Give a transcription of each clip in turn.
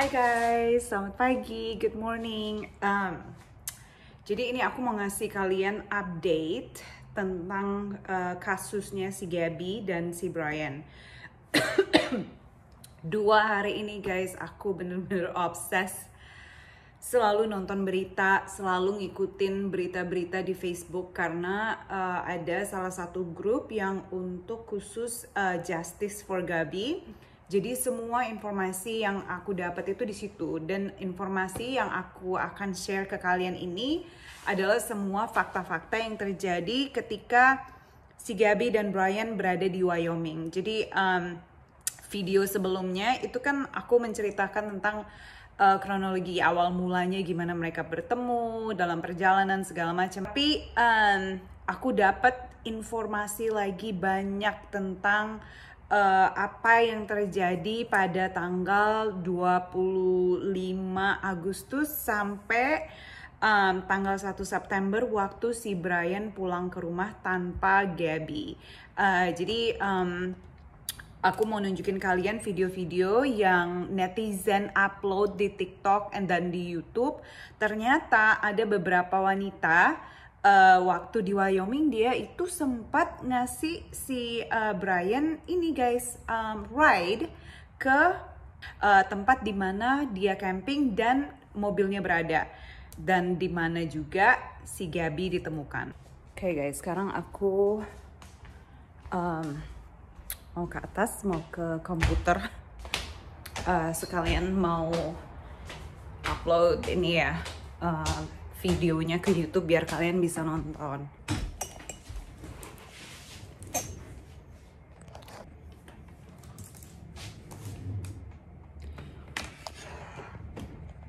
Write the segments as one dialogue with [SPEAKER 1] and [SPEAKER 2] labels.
[SPEAKER 1] Hai guys, selamat pagi, good morning. Jadi ini aku mau ngasih kalian update tentang kasusnya si Gabby dan si Brian. 2 hari ini guys, aku bener-bener obses. Selalu nonton berita, selalu ngikutin berita-berita di Facebook karena ada salah satu grup yang untuk khusus Justice for Gabby. Jadi semua informasi yang aku dapat itu di situ, dan informasi yang aku akan share ke kalian ini adalah semua fakta-fakta yang terjadi ketika si Gabby dan Brian berada di Wyoming. Jadi video sebelumnya itu kan aku menceritakan tentang kronologi awal mulanya, gimana mereka bertemu dalam perjalanan segala macam. Tapi aku dapat informasi lagi banyak tentang apa yang terjadi pada tanggal 25 Agustus sampai tanggal 1 September waktu si Brian pulang ke rumah tanpa Gabby. Jadi aku mau nunjukin kalian video-video yang netizen upload di TikTok dan di YouTube. Ternyata ada beberapa wanita waktu di Wyoming dia itu sempat ngasih si Brian ini guys ride ke tempat dimana dia camping dan mobilnya berada, dan dimana juga si Gabby ditemukan. Oke guys, sekarang aku mau ke atas, mau ke komputer, sekalian mau upload ini ya, videonya ke YouTube biar kalian bisa nonton.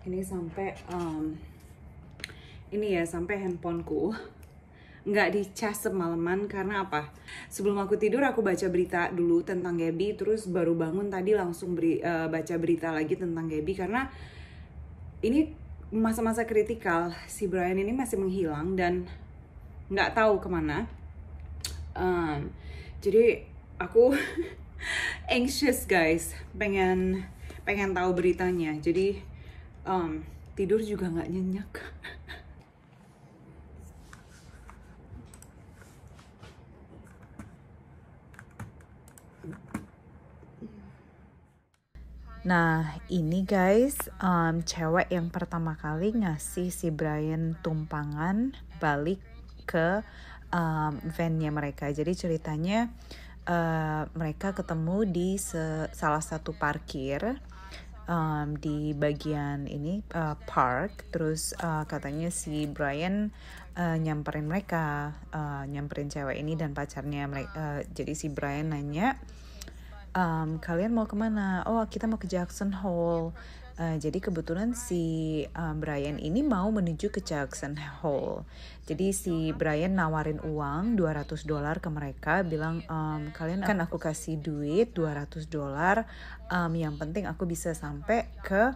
[SPEAKER 1] Ini sampai ini ya, sampai handphoneku nggak dicas semalaman. Karena apa? Sebelum aku tidur aku baca berita dulu tentang Gabby, terus baru bangun tadi langsung baca berita lagi tentang Gabby, karena ini masa-masa kritikal. Si Brian ini masih menghilang dan nggak tahu kemana. Jadi aku anxious guys, pengen tahu beritanya. Jadi tidur juga nggak nyenyak. Nah ini guys, cewek yang pertama kali ngasih si Brian tumpangan balik ke van-nya mereka. Jadi ceritanya mereka ketemu di salah satu parkir di bagian ini park. Terus katanya si Brian nyamperin mereka, nyamperin cewek ini dan pacarnya mereka. Jadi si Brian nanya, kalian mau kemana? Oh, kita mau ke Jackson Hole. Jadi kebetulan si Brian ini mau menuju ke Jackson Hole. Jadi si Brian nawarin uang $200 ke mereka, bilang kalian akan aku kasih duit $200, yang penting aku bisa sampai ke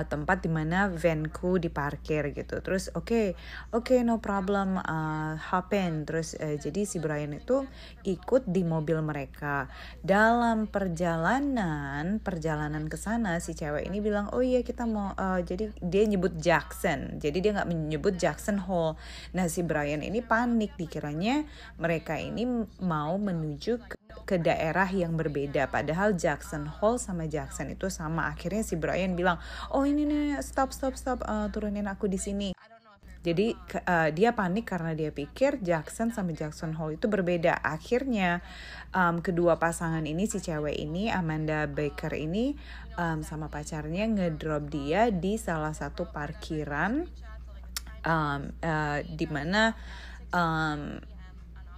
[SPEAKER 1] tempat dimana vanku diparkir gitu. Terus oke, no problem, hop in. Terus jadi si Brian itu ikut di mobil mereka. Dalam perjalanan ke sana si cewek ini bilang, oh iya kita mau, jadi dia nyebut Jackson, jadi dia nggak menyebut Jackson Hole. Nah si Brian ini panik, dikiranya mereka ini mau menuju ke daerah yang berbeda, padahal Jackson Hole sama Jackson itu sama. Akhirnya si Brian bilang, oh ini nih, stop, turunin aku di sini. Jadi dia panik karena dia pikir Jackson sama Jackson Hole itu berbeda. Akhirnya kedua pasangan ini, si cewek ini Amanda Baker ini sama pacarnya ngedrop dia di salah satu parkiran di mana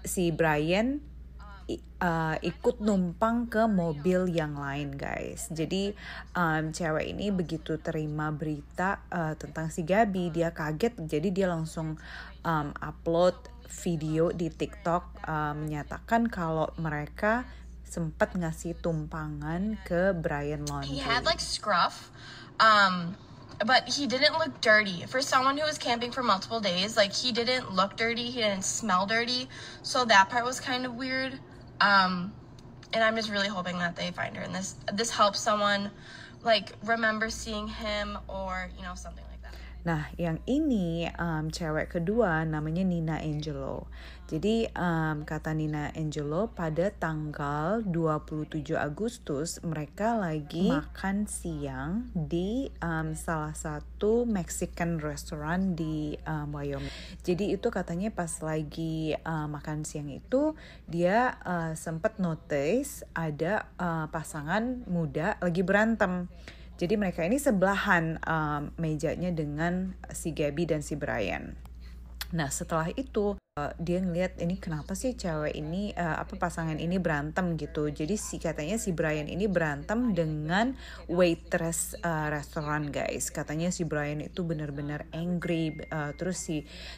[SPEAKER 1] si Brian ikut numpang ke mobil yang lain guys. Jadi cewek ini begitu terima berita tentang si Gabby, dia kaget. Jadi dia langsung upload video di TikTok menyatakan kalau mereka sempat ngasih tumpangan ke Brian Laundrie.
[SPEAKER 2] He had like scruff, but he didn't look dirty. For someone who was camping for multiple days, like he didn't look dirty, he didn't smell dirty. So that part was kind of weird. And I'm just really hoping that they find her, and this helps someone like remember seeing him or you know something like that.
[SPEAKER 1] Nah, yang ini cewek kedua namanya Nina Angelo. Jadi kata Nina Angelo pada tanggal 27 Agustus mereka lagi makan siang di salah satu Mexican restaurant di Wyoming. Jadi itu katanya pas lagi makan siang itu dia sempat notice ada pasangan muda lagi berantem. Jadi mereka ini sebelahan mejanya dengan si Gabby dan si Brian. Nah setelah itu dia ngeliat ini kenapa sih cewek ini pasangan ini berantem gitu. Jadi katanya si Brian ini berantem dengan waitress restoran guys. Katanya si Brian itu benar-benar angry. Terus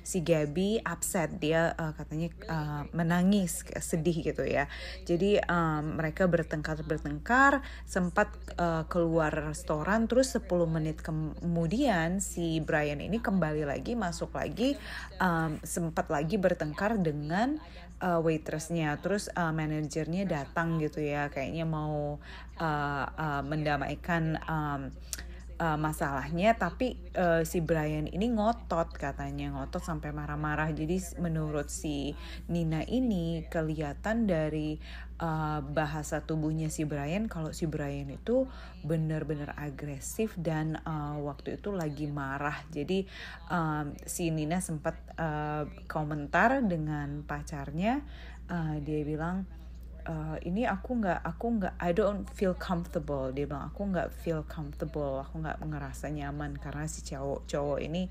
[SPEAKER 1] si Gabby upset, dia katanya menangis, sedih gitu ya. Jadi mereka bertengkar sempat keluar restoran. Terus 10 menit kemudian si Brian ini kembali lagi, masuk lagi, sempat lagi bertengkar dengan waitressnya. Terus manajernya datang gitu ya, kayaknya mau mendamaikan masalahnya, tapi si Brian ini ngotot sampai marah-marah. Jadi menurut si Nina ini kelihatan dari bahasa tubuhnya si Brian kalau si Brian itu benar-benar agresif dan waktu itu lagi marah. Jadi si Nina sempat komentar dengan pacarnya, dia bilang ini aku nggak I don't feel comfortable. Dia bilang aku nggak feel comfortable, aku nggak ngerasa nyaman karena si cowok ini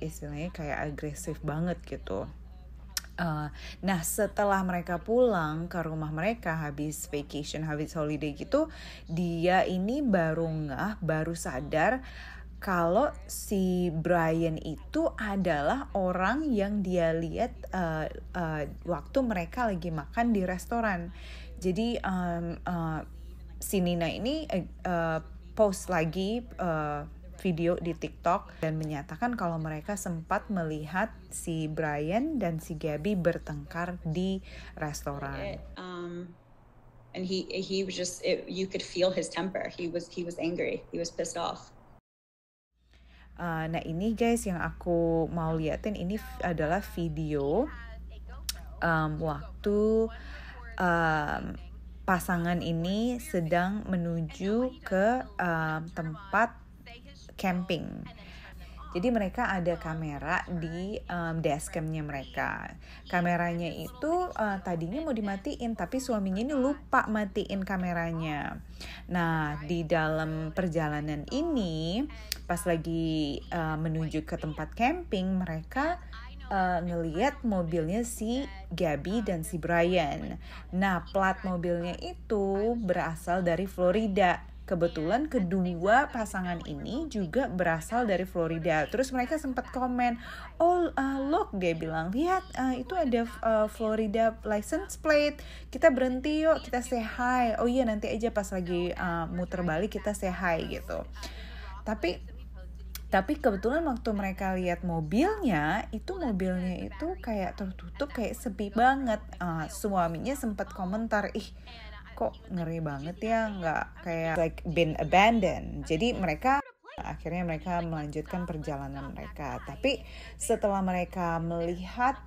[SPEAKER 1] istilahnya kayak agresif banget gitu. Nah setelah mereka pulang ke rumah mereka habis vacation, habis holiday gitu, dia ini baru sadar kalau si Brian itu adalah orang yang dia lihat waktu mereka lagi makan di restoran. Jadi si Nina ini post lagi video di TikTok dan menyatakan kalau mereka sempat melihat si Brian dan si Gabby bertengkar di restoran.
[SPEAKER 3] And he was just you could feel his temper. He was angry. He was pissed off.
[SPEAKER 1] Nah ini guys yang aku mau liatin ini adalah video waktu pasangan ini sedang menuju ke tempat camping. Jadi mereka ada kamera di dashcamnya mereka. Kameranya itu tadinya mau dimatiin, tapi suaminya ini lupa matiin kameranya. Nah di dalam perjalanan ini pas lagi menuju ke tempat camping, mereka ngelihat mobilnya si Gabby dan si Brian. Nah plat mobilnya itu berasal dari Florida. Kebetulan kedua pasangan ini juga berasal dari Florida. Terus mereka sempat komen, look, dia bilang, lihat itu ada Florida license plate. Kita berhenti yuk, kita say hi. Oh iya nanti aja pas lagi muter balik kita say hi gitu. Tapi kebetulan waktu mereka lihat mobilnya itu kayak tertutup, kayak sepi banget. Suaminya sempat komentar, kok ngeri banget ya, nggak kayak like been abandoned. Jadi akhirnya mereka melanjutkan perjalanan mereka. Tapi setelah mereka melihat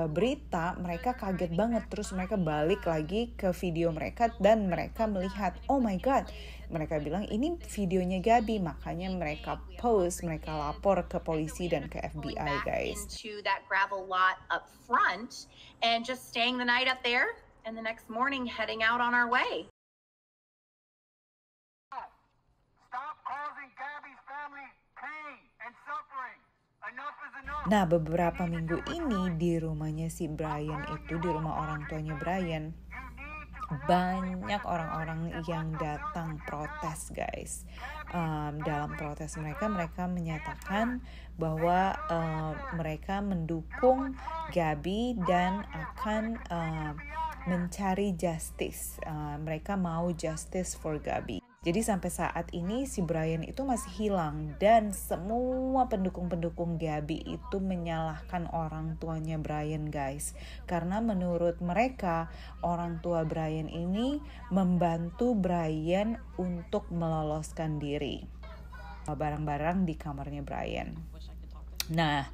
[SPEAKER 1] berita, mereka kaget banget. Terus mereka balik lagi ke video mereka dan mereka melihat, oh my god, mereka bilang ini videonya Gabby. Makanya mereka post, mereka lapor ke polisi dan ke FBI guys.
[SPEAKER 4] Into that gravel lot up front and just staying the night up there. And the next morning heading out on our way.
[SPEAKER 5] Stop causing Gabby's family pain and suffering. Enough is enough.
[SPEAKER 1] Nah, beberapa minggu ini di rumahnya si Brian itu, di rumah orang tuanya Brian, banyak orang-orang yang datang protes guys. Dalam protes mereka menyatakan bahwa mereka mendukung Gabby dan akan mencari justice. Mereka mau justice for Gabby. Jadi sampai saat ini si Brian itu masih hilang dan semua pendukung-pendukung Gabby itu menyalahkan orang tuanya Brian guys. Karena menurut mereka orang tua Brian ini membantu Brian untuk meloloskan diri. Barang-barang di kamarnya Brian. Nah,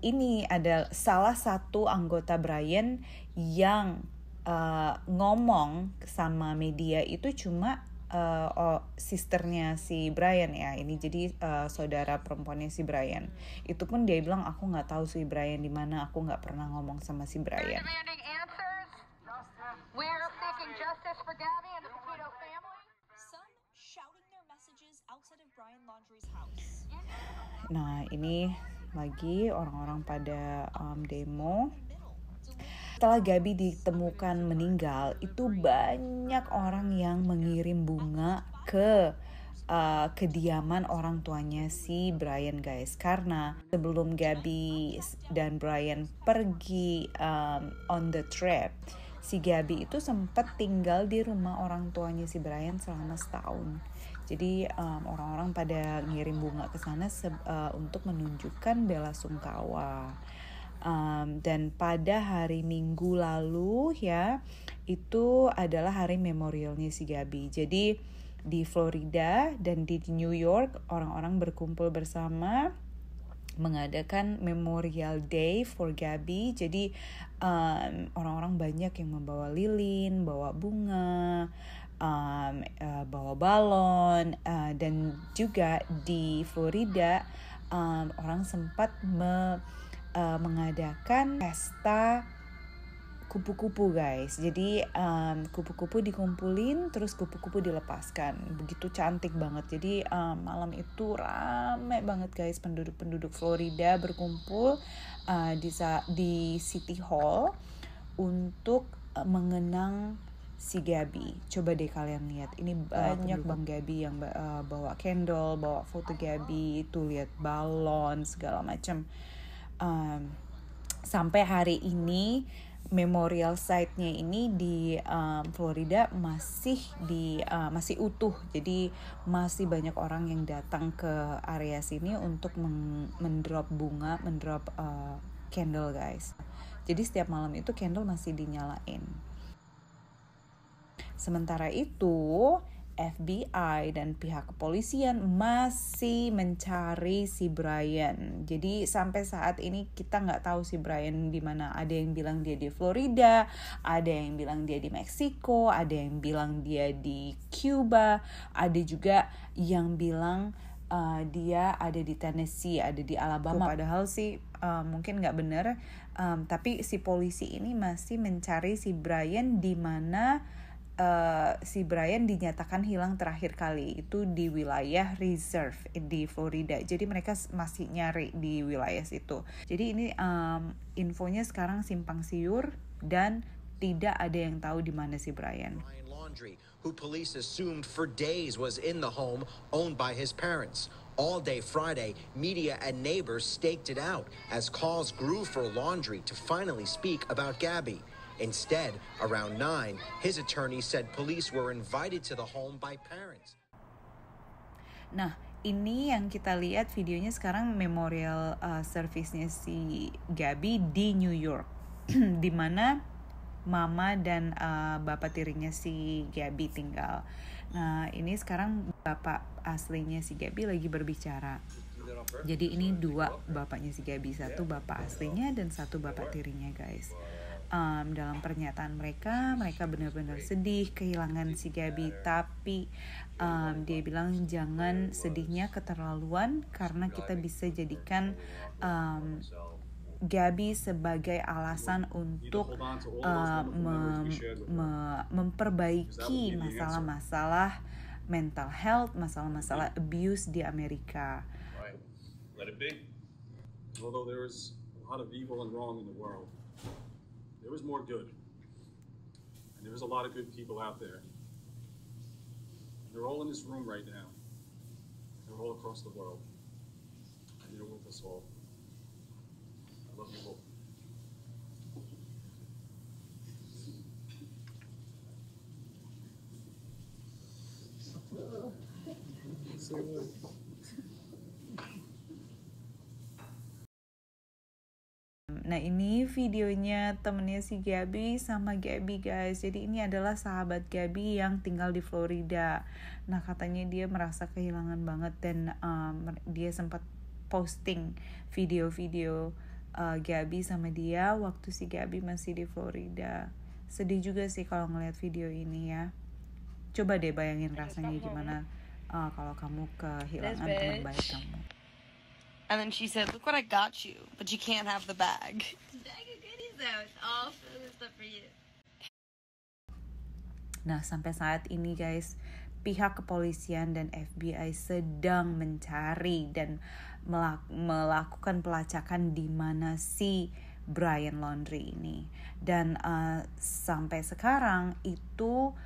[SPEAKER 1] ini adalah salah satu anggota Brian yang ngomong sama media itu cuma sisternya si Brian ya. Ini jadi saudara perempuannya si Brian. Itu pun dia bilang aku nggak tahu si Brian di mana. Aku nggak pernah ngomong sama si Brian.
[SPEAKER 6] We're seeking justice for Gabby and the Petito family.
[SPEAKER 7] Some shouting their messages outside of Brian Laundrie's house.
[SPEAKER 1] Nah, ini lagi orang-orang pada demo. Setelah Gabby ditemukan meninggal, itu banyak orang yang mengirim bunga ke kediaman orang tuanya si Brian guys. Karena sebelum Gabby dan Brian pergi on the trip, si Gabby itu sempat tinggal di rumah orang tuanya si Brian selama setahun. Jadi orang-orang pada ngirim bunga ke sana untuk menunjukkan bela sungkawa. Dan pada hari Minggu lalu ya, itu adalah hari memorialnya si Gabby. Jadi di Florida dan di New York orang-orang berkumpul bersama mengadakan Memorial Day for Gabby. Jadi orang-orang banyak yang membawa lilin, bawa bunga, bawa balon, dan juga di Florida orang sempat mengadakan pesta kupu-kupu guys. Jadi kupu-kupu dikumpulin terus kupu-kupu dilepaskan. Begitu cantik banget. Jadi malam itu rame banget guys, penduduk-penduduk Florida berkumpul di City Hall untuk mengenang si Gabby. Coba deh kalian lihat, ini banyak Bang Gabby yang bawa candle, bawa foto Gabby, itu lihat balon segala macam. Sampai hari ini memorial site-nya ini di Florida masih utuh. Jadi masih banyak orang yang datang ke area sini untuk mendrop bunga, mendrop candle guys. Jadi setiap malam itu candle masih dinyalain. Sementara itu FBI dan pihak kepolisian masih mencari si Brian. Jadi sampai saat ini kita nggak tahu si Brian di mana. Ada yang bilang dia di Florida, ada yang bilang dia di Meksiko, ada yang bilang dia di Cuba, ada juga yang bilang dia ada di Tennessee, ada di Alabama. Padahal sih mungkin nggak benar, tapi si polisi ini masih mencari si Brian di mana si Brian dinyatakan hilang terakhir kali itu di wilayah reserve di Florida. Jadi mereka masih nyari di wilayah situ. Jadi ini infonya sekarang simpang siur dan tidak ada yang tahu di mana si Brian.
[SPEAKER 8] Laundrie, who police assumed for days was in the home owned by his parents. All day Friday, media and neighbors staked it out as calls grew for Laundrie to finally speak about Gabby. Instead, around 9, his attorney said police were invited to the home by parents.
[SPEAKER 1] Nah, ini yang kita lihat videonya sekarang memorial service-nya si Gabby di New York. Di mana mama dan bapak tirinya si Gabby tinggal. Nah, ini sekarang bapak aslinya si Gabby lagi berbicara. Jadi ini dua bapaknya si Gabby, satu bapak aslinya dan satu bapak tirinya guys. Dalam pernyataan mereka benar-benar sedih kehilangan si Gabby, tapi dia bilang jangan sedihnya keterlaluan karena kita bisa jadikan Gabby sebagai alasan untuk memperbaiki masalah-masalah mental health, masalah-masalah abuse di Amerika.
[SPEAKER 9] Let it be. Although there is a lot of evil and wrong in the world, there was more good. And there was a lot of good people out there. And they're all in this room right now. They're all across the world. And they're with us all. I love you all.
[SPEAKER 1] Nah ini videonya temennya si Gabby sama Gabby guys. Jadi ini adalah sahabat Gabby yang tinggal di Florida. Nah katanya dia merasa kehilangan banget dan dia sempat posting video-video Gabby sama dia waktu si Gabby masih di Florida. Sedih juga sih kalau ngeliat video ini ya. Coba deh bayangin rasanya gimana kalau kamu kehilangan teman baik kamu.
[SPEAKER 2] And then she said, "Look what I got you, but you can't have the bag." The bag of goodies though, it's all stuff for you.
[SPEAKER 1] Nah, sampai saat ini guys, pihak kepolisian dan FBI sedang mencari dan melakukan pelacakan di mana si Brian Laundrie ini. Dan sampai sekarang itu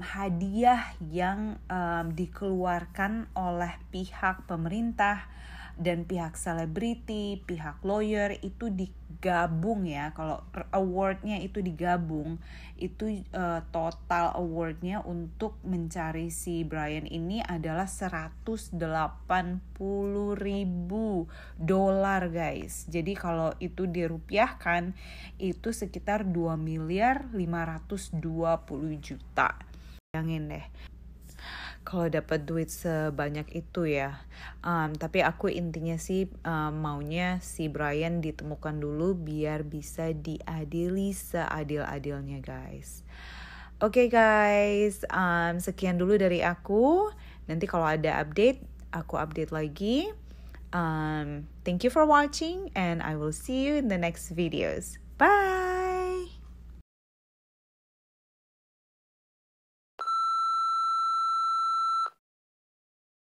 [SPEAKER 1] hadiah yang dikeluarkan oleh pihak pemerintah dan pihak selebriti, pihak lawyer itu digabung ya. Kalau awardnya itu digabung, itu total awardnya untuk mencari si Brian ini adalah $180,000 guys. Jadi kalau itu dirupiahkan itu sekitar 2.520.000.000. Bayangin deh kalau dapat duit sebanyak itu ya. Tapi aku intinya sih maunya si Brian ditemukan dulu biar bisa diadili seadil-adilnya guys. Oke guys, sekian dulu dari aku. Nanti kalau ada update, aku update lagi. Thank you for watching and I will see you in the next videos. Bye!